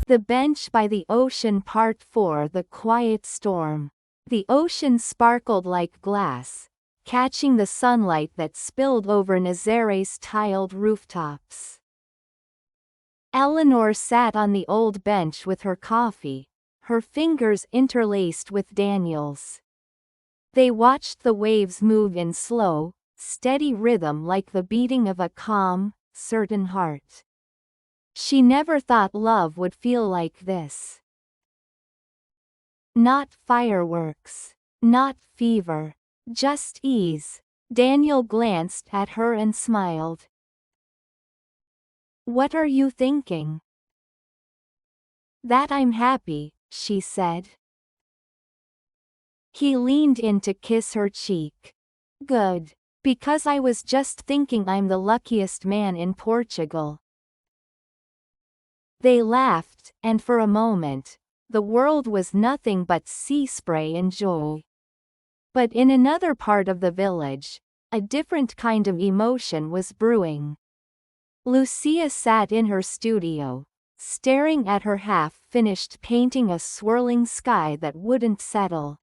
The Bench by the Ocean Part 4. The Quiet Storm. The ocean sparkled like glass, catching the sunlight that spilled over Nazare's tiled rooftops. Eleanor sat on the old bench with her coffee, her fingers interlaced with Daniel's. They watched the waves move in slow, steady rhythm like the beating of a calm, certain heart. She never thought love would feel like this. Not fireworks. Not fever. Just ease. Daniel glanced at her and smiled. "What are you thinking?" "That I'm happy," she said. He leaned in to kiss her cheek. "Good. Because I was just thinking I'm the luckiest man in Portugal." They laughed, and for a moment, the world was nothing but sea spray and joy. But in another part of the village, a different kind of emotion was brewing. Lucia sat in her studio, staring at her half-finished painting, a swirling sky that wouldn't settle.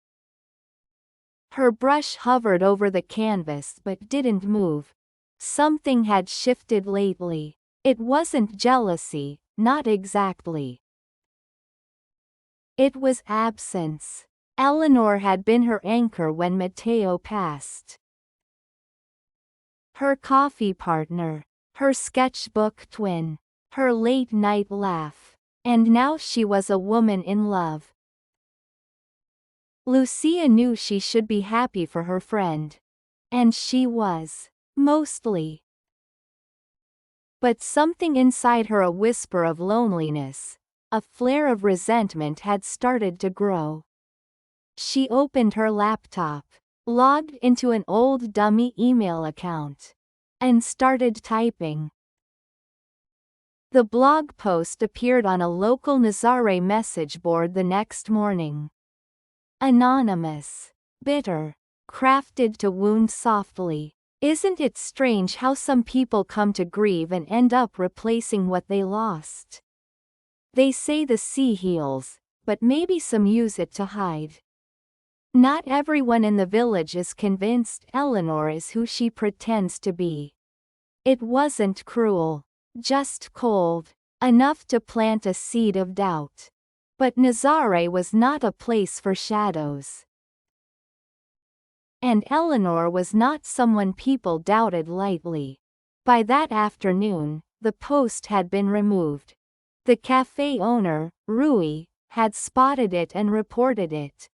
Her brush hovered over the canvas but didn't move. Something had shifted lately. It wasn't jealousy, not exactly. It was absence. Eleanor had been her anchor when Mateo passed. Her coffee partner, her sketchbook twin, her late-night laugh. And now she was a woman in love. Lucia knew she should be happy for her friend. And she was. Mostly. But something inside her, a whisper of loneliness, a flare of resentment, had started to grow. She opened her laptop, logged into an old dummy email account, and started typing. The blog post appeared on a local Nazare message board the next morning. Anonymous. Bitter. Crafted to wound softly. Isn't it strange how some people come to grieve and end up replacing what they lost? They say the sea heals, but maybe some use it to hide. Not everyone in the village is convinced Eleanor is who she pretends to be. It wasn't cruel. Just cold. Enough to plant a seed of doubt. But Nazare was not a place for shadows. And Eleanor was not someone people doubted lightly. By that afternoon, the post had been removed. The cafe owner, Rui, had spotted it and reported it.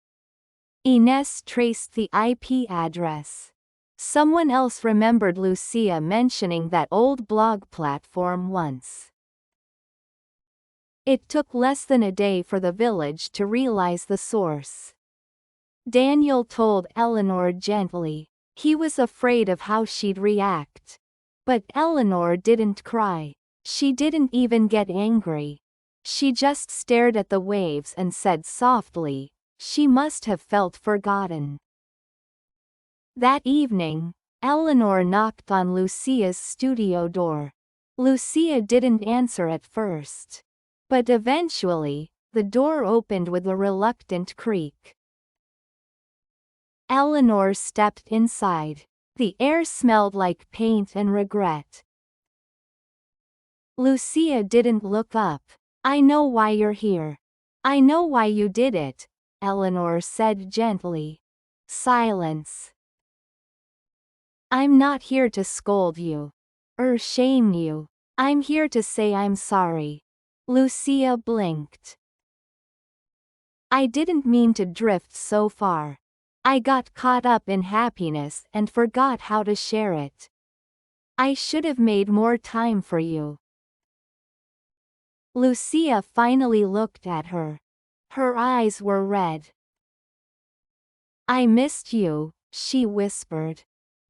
Ines traced the IP address. Someone else remembered Lucia mentioning that old blog platform once. It took less than a day for the village to realize the source. Daniel told Eleanor gently. He was afraid of how she'd react. But Eleanor didn't cry. She didn't even get angry. She just stared at the waves and said softly, she must have felt forgotten. That evening, Eleanor knocked on Lucia's studio door. Lucia didn't answer at first. But eventually, the door opened with a reluctant creak. Eleanor stepped inside. The air smelled like paint and regret. Lucia didn't look up. "I know why you're here. I know why you did it," Eleanor said gently. Silence. "I'm not here to scold you. Or shame you. I'm here to say I'm sorry." Lucia blinked. "I didn't mean to drift so far. I got caught up in happiness and forgot how to share it. I should have made more time for you." Lucia finally looked at her. Her eyes were red. "I missed you," she whispered.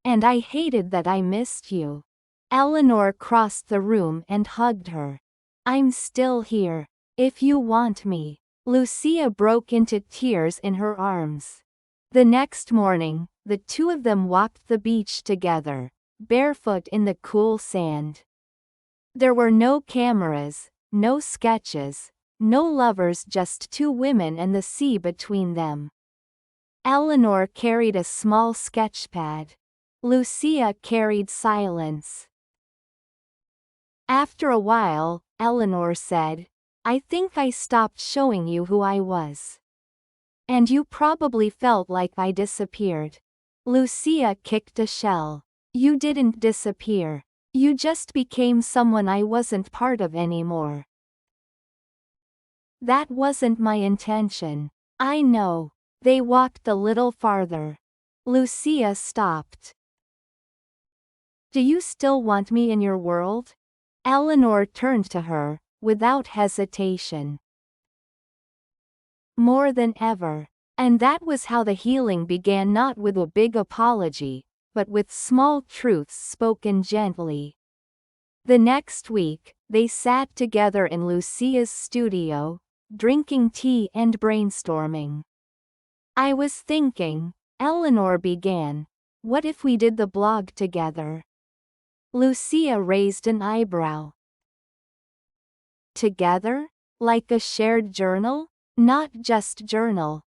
"And I hated that I missed you." Eleanor crossed the room and hugged her. "I'm still here. If you want me." Lucia broke into tears in her arms. The next morning, the two of them walked the beach together, barefoot in the cool sand. There were no cameras, no sketches, no lovers, just two women and the sea between them. Eleanor carried a small sketchpad. Lucia carried silence. After a while, Eleanor said, "I think I stopped showing you who I was. And you probably felt like I disappeared." Lucia kicked a shell. "You didn't disappear. You just became someone I wasn't part of anymore." "That wasn't my intention." "I know." They walked a little farther. Lucia stopped. "Do you still want me in your world?" Eleanor turned to her, without hesitation. "More than ever." And that was how the healing began, not with a big apology, but with small truths spoken gently. The next week, they sat together in Lucia's studio, drinking tea and brainstorming. "I was thinking," Eleanor began, "what if we did the blog together?" Lucia raised an eyebrow. "Together? Like a shared journal?" "Not just journal.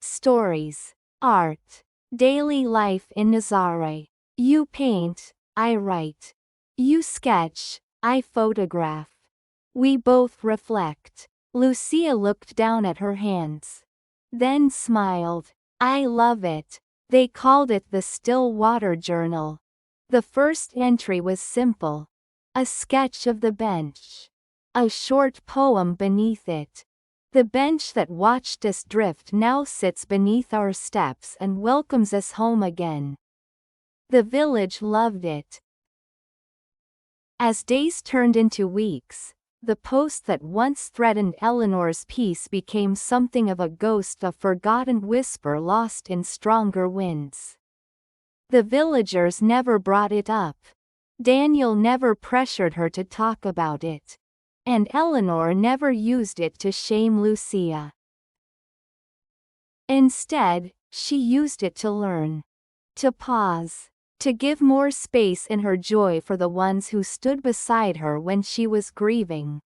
Stories. Art. Daily life in Nazare. You paint, I write. You sketch, I photograph. We both reflect." Lucia looked down at her hands. Then smiled. "I love it." They called it the Still Water Journal. The first entry was simple. A sketch of the bench. A short poem beneath it. "The bench that watched us drift now sits beneath our steps and welcomes us home again." The village loved it. As days turned into weeks, the post that once threatened Eleanor's peace became something of a ghost, a forgotten whisper lost in stronger winds. The villagers never brought it up. Daniel never pressured her to talk about it. And Eleanor never used it to shame Lucia. Instead, she used it to learn. To pause. To give more space in her joy for the ones who stood beside her when she was grieving.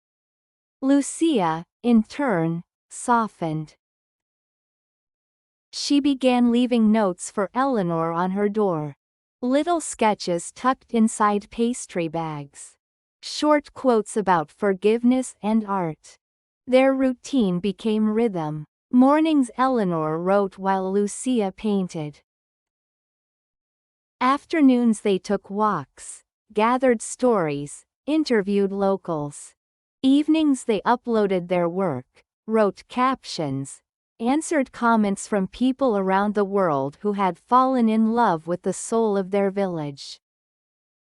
Lucia, in turn, softened. She began leaving notes for Eleanor on her door. Little sketches tucked inside pastry bags. Short quotes about forgiveness and art. Their routine became rhythm. Mornings Eleanor wrote while Lucia painted. Afternoons they took walks, gathered stories, interviewed locals. Evenings they uploaded their work, wrote captions, answered comments from people around the world who had fallen in love with the soul of their village.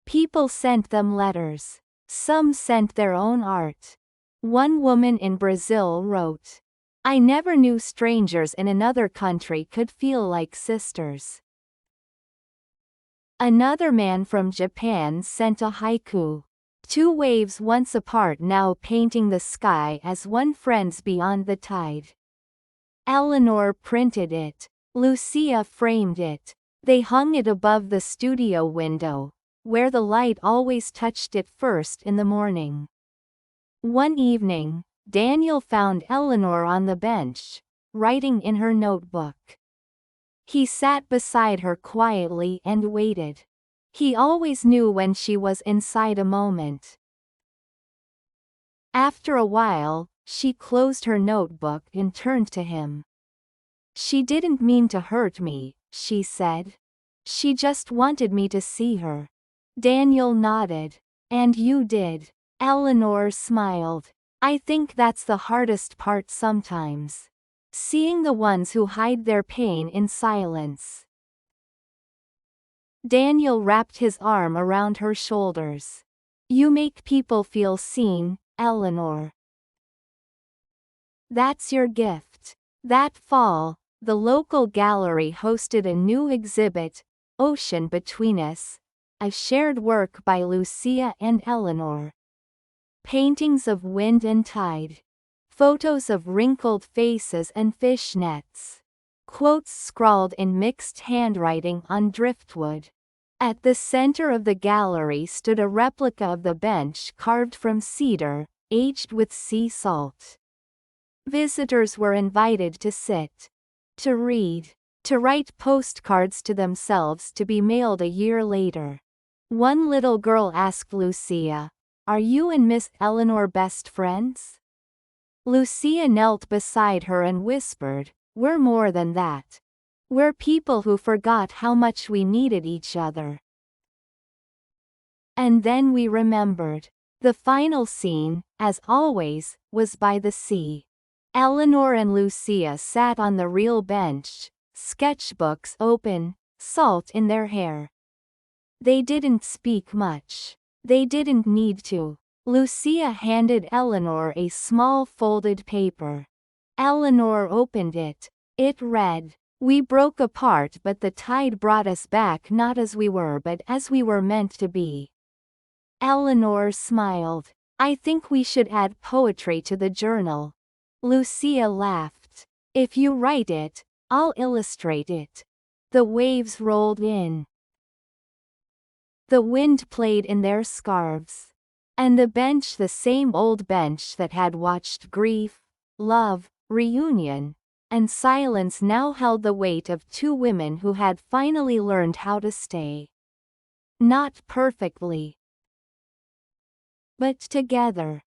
People sent them letters. Some sent their own art. One woman in Brazil wrote, "I never knew strangers in another country could feel like sisters." Another man from Japan sent a haiku. "Two waves once apart now painting the sky as one, friends beyond the tide." Eleanor printed it. Lucia framed it. They hung it above the studio window, where the light always touched it first in the morning. One evening, Daniel found Eleanor on the bench, writing in her notebook. He sat beside her quietly and waited. He always knew when she was inside a moment. After a while, she closed her notebook and turned to him. "She didn't mean to hurt me," she said. "She just wanted me to see her." Daniel nodded. "And you did." Eleanor smiled. "I think that's the hardest part sometimes. Seeing the ones who hide their pain in silence." Daniel wrapped his arm around her shoulders. "You make people feel seen, Eleanor. That's your gift." That fall, the local gallery hosted a new exhibit, Ocean Between Us, a shared work by Lucia and Eleanor. Paintings of wind and tide. Photos of wrinkled faces and fish nets. Quotes scrawled in mixed handwriting on driftwood. At the center of the gallery stood a replica of the bench carved from cedar, aged with sea salt. Visitors were invited to sit, to read, to write postcards to themselves to be mailed a year later. One little girl asked Lucia, "Are you and Miss Eleanor best friends?" Lucia knelt beside her and whispered, "We're more than that. We're people who forgot how much we needed each other." And then we remembered. The final scene, as always, was by the sea. Eleanor and Lucia sat on the real bench, sketchbooks open, salt in their hair. They didn't speak much. They didn't need to. Lucia handed Eleanor a small folded paper. Eleanor opened it. It read, "We broke apart but the tide brought us back not as we were but as we were meant to be." Eleanor smiled. "I think we should add poetry to the journal." Lucia laughed. "If you write it, I'll illustrate it." The waves rolled in. The wind played in their scarves. And the bench, the same old bench that had watched grief, love, reunion, and silence, now held the weight of two women who had finally learned how to stay. Not perfectly, but together.